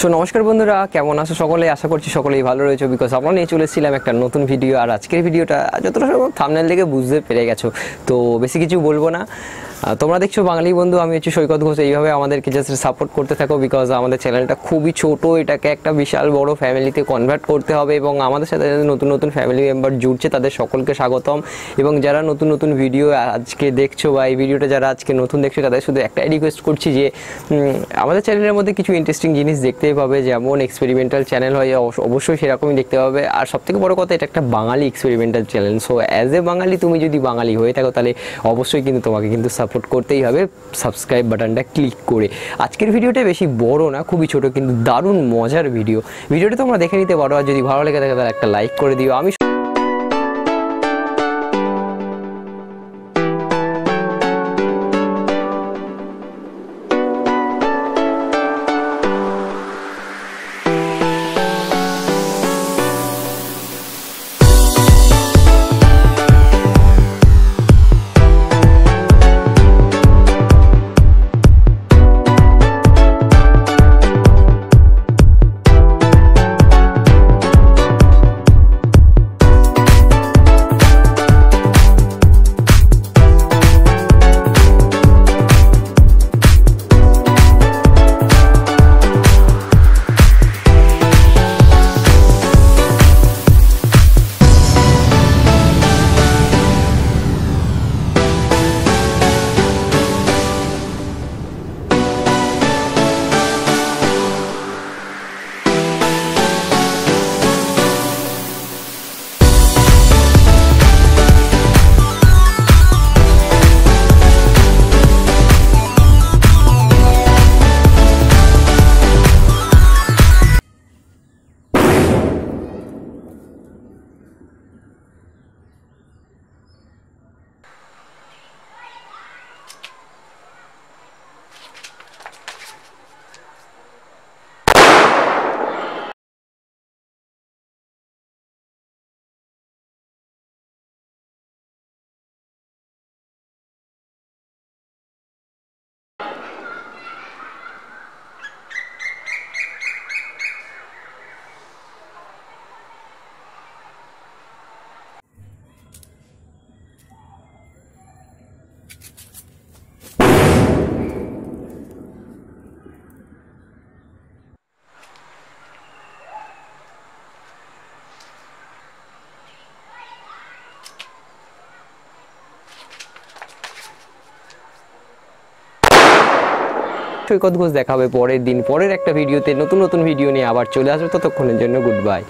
So নমস্কার বন্ধুরা, কেমন আছো সকলে? আশা করছি সকলেই ভালো রয়েছে, বিকজ আমরা নিয়ে চলে এসেছিলাম একটা নতুন ভিডিও। আর আজকের ভিডিওটা যতটা সম্ভব থাম্বনেল থেকে বুঝতে পেরে গেছো, তো বেশি কিছু বলবো না। তোমরা দেখছো বাঙালি বন্ধু, আমি হচ্ছে সৈকত ঘোষ। এইভাবে আমাদেরকে জাস্ট সাপোর্ট করতে থাকো, বিকজ আমাদের চ্যানেলটা খুবই ছোট, এটাকে একটা বিশাল বড় ফ্যামিলিতে কনভার্ট করতে হবে। এবং আমাদের সাথে নতুন নতুন ফ্যামিলি মেম্বার জুড়ছে, তাদের সকলকে স্বাগতম। এবং যারা নতুন নতুন ভিডিও আজকে দেখছো বা এই ভিডিওটা যারা আজকে নতুন দেখছো, তাদের শুধু একটাই রিকোয়েস্ট করছি যে আমাদের চ্যানেলের মধ্যে কিছু ইন্টারেস্টিং জিনিস দেখতেই পাবে। যেমন এক্সপেরিমেন্টাল চ্যানেল হয়, অবশ্যই সেরকমই দেখতে পাবে। আর সবথেকে বড় কথা, এটা একটা Bangali experimental channel. So as a Bangali, তুমি যদি বাঙালি হয়ে থাকো, তাহলে অবশ্যই কিন্তু তোমাকে কিন্তু সাপোর্ট করতেই হবে সাবস্ক্রাইব বাটনটা ক্লিক করে। আজকের ভিডিওটা বেশি বড় না, খুবই ছোট, কিন্তু দারুণ মজার ভিডিওটা তোমরা দেখে নিতে পারো। আর যদি ভালো লেগে থাকে তাহলে একটা লাইক করে দিও। আমি সৈকত ঘোষ, দেখা হবে পরের দিন পরের একটা ভিডিওতে। নতুন নতুন ভিডিও নিয়ে আবার চলে আসবো। ততক্ষণের জন্য গুড বাই।